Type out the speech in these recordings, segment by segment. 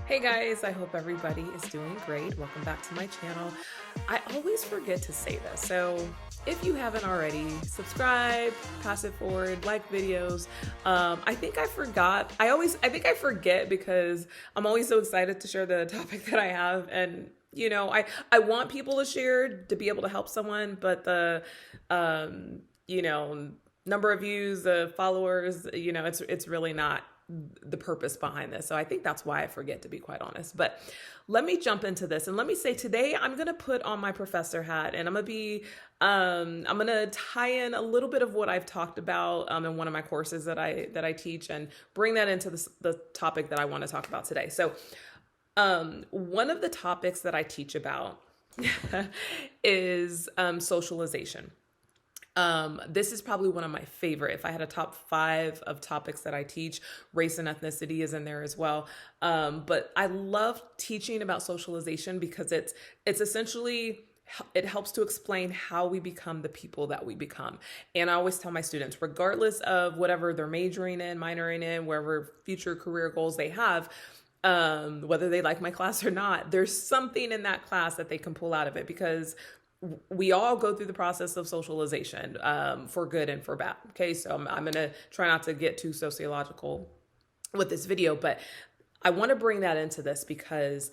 Hey guys, I hope everybody is doing great. Welcome back to my channel. I always forget to say this, so if you haven't already, subscribe, pass it forward, like videos. I think I forgot. I think I forget because I'm always so excited to share the topic that I have, and I want people to share to be able to help someone, but the um, you know number of views, the followers, it's really not the purpose behind this. So I think that's why I forget, to be quite honest. But let me jump into this and let me say today I'm going to put on my professor hat, and I'm going to tie in a little bit of what I've talked about in one of my courses that I teach, and bring that into the topic that I want to talk about today. So one of the topics that I teach about is socialization. This is probably one of my favorite. If I had a top 5 of topics that I teach, race and ethnicity is in there as well. But I love teaching about socialization because it's essentially, it helps to explain how we become the people that we become. And I always tell my students, regardless of whatever they're majoring in, minoring in, wherever future career goals they have, whether they like my class or not, there's something in that class that they can pull out of it, because we all go through the process of socialization, for good and for bad. Okay, so I'm going to try not to get too sociological with this video, but I want to bring that into this because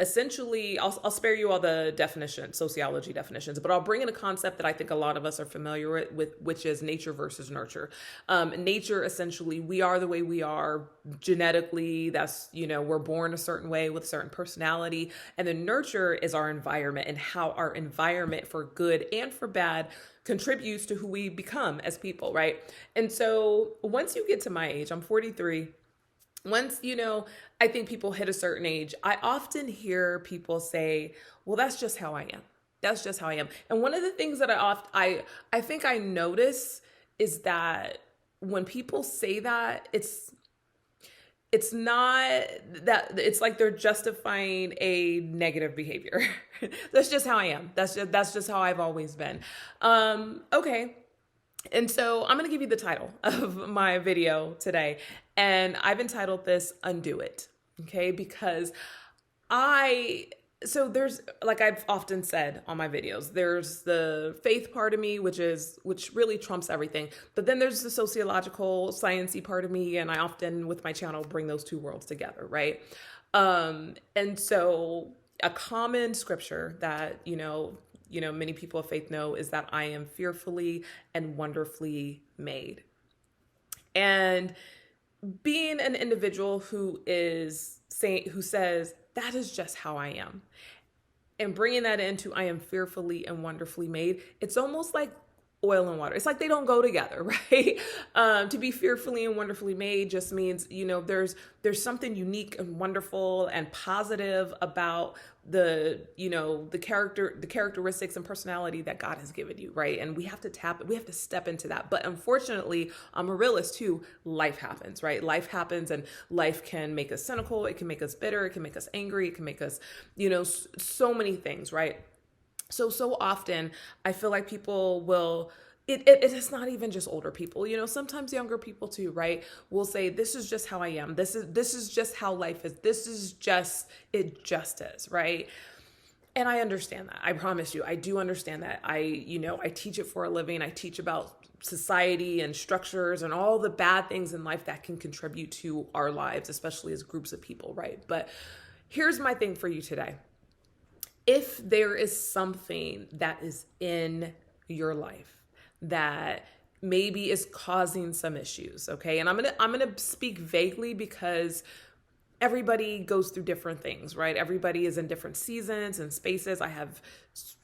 essentially, I'll spare you all the definition, sociology definitions, but I'll bring in a concept that I think a lot of us are familiar with, which is nature versus nurture. Nature, essentially, we are the way we are genetically. That's, we're born a certain way with a certain personality. And then nurture is our environment, and how our environment, for good and for bad, contributes to who we become as people, right? And so once you get to my age, I'm 43. Once, I think people hit a certain age, I often hear people say, well, that's just how I am. That's just how I am. And one of the things that I think I notice is that when people say that, it's not that, it's like they're justifying a negative behavior. That's just how I am. That's just how I've always been. Okay. And so I'm going to give you the title of my video today. And I've entitled this Undo It. Okay. Because so there's, like I've often said on my videos, there's the faith part of me, which really trumps everything. But then there's the sociological, sciencey part of me. And I often, with my channel, bring those two worlds together. Right. And so a common scripture that, many people of faith know is that I am fearfully and wonderfully made. And being an individual who says that is just how I am, and bringing that into I am fearfully and wonderfully made, it's almost like oil and water. It's like they don't go together, right? To be fearfully and wonderfully made just means, there's something unique and wonderful and positive about the characteristics and personality that God has given you, right? And we have to step into that. But unfortunately, I'm a realist too. Life happens, right? Life happens, and life can make us cynical. It can make us bitter. It can make us angry. It can make us, so many things, right? So often I feel like people will, it is not even just older people, sometimes younger people too, right? Will say, this is just how I am. This is just how life is. It just is, right? And I understand that. I promise you, I do understand that. I teach it for a living. I teach about society and structures and all the bad things in life that can contribute to our lives, especially as groups of people, right? But here's my thing for you today. If there is something that is in your life that maybe is causing some issues, okay? And I'm gonna speak vaguely because everybody goes through different things, right? Everybody is in different seasons and spaces. I have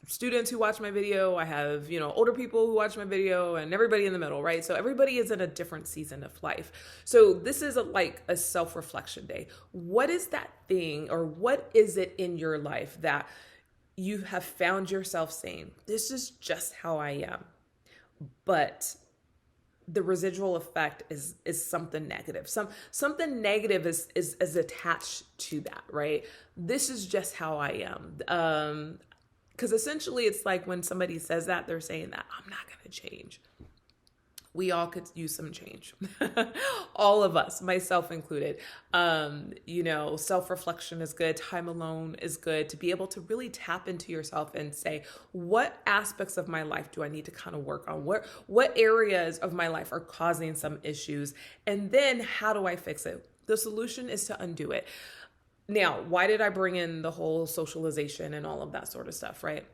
students who watch my video. I have, older people who watch my video, and everybody in the middle, right? So everybody is in a different season of life. So this is like a self-reflection day. What is that thing, or what is it in your life that you have found yourself saying, this is just how I am, but the residual effect is something negative. Something negative is attached to that, right? This is just how I am. Because essentially it's like when somebody says that, they're saying that I'm not going to change. we all could use some change. All of us, myself included. Self-reflection is good. Time alone is good, to be able to really tap into yourself and say, what aspects of my life do I need to kind of work on? What areas of my life are causing some issues? And then how do I fix it? The solution is to undo it. Now, why did I bring in the whole socialization and all of that sort of stuff, right?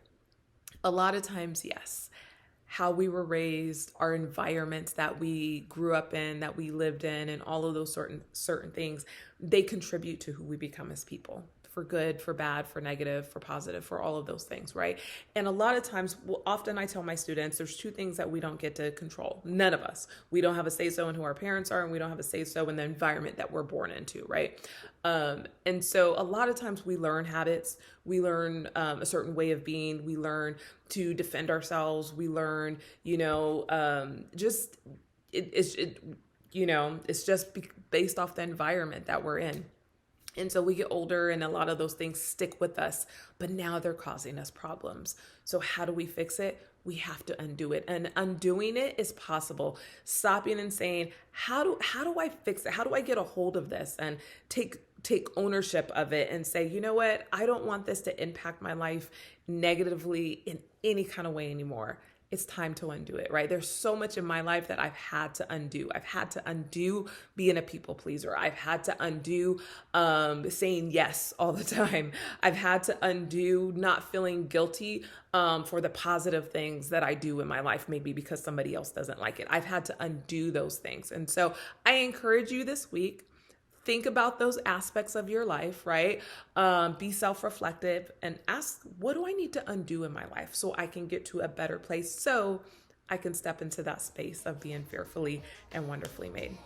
A lot of times, yes, how we were raised, our environments that we grew up in, that we lived in, and all of those certain things, they contribute to who we become as people, for good, for bad, for negative, for positive, for all of those things, right? And a lot of times, often I tell my students, there's two things that we don't get to control. None of us. We don't have a say-so in who our parents are, and we don't have a say-so in the environment that we're born into, right? And so a lot of times we learn habits, we learn a certain way of being, we learn to defend ourselves, we learn, it's just based off the environment that we're in. And so we get older and a lot of those things stick with us, but now they're causing us problems. So how do we fix it? We have to undo it. And undoing it is possible. Stopping and saying, how do I fix it? How do I get a hold of this and take ownership of it and say, you know what? I don't want this to impact my life negatively in any kind of way anymore. It's time to undo it, right? There's so much in my life that I've had to undo. I've had to undo being a people pleaser. I've had to undo saying yes all the time. I've had to undo not feeling guilty for the positive things that I do in my life, maybe because somebody else doesn't like it. I've had to undo those things. And so I encourage you this week, think about those aspects of your life, right? Be self-reflective and ask, what do I need to undo in my life so I can get to a better place, so I can step into that space of being fearfully and wonderfully made.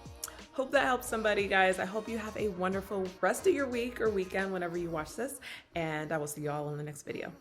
Hope that helps somebody, guys. I hope you have a wonderful rest of your week or weekend whenever you watch this, and I will see you all in the next video.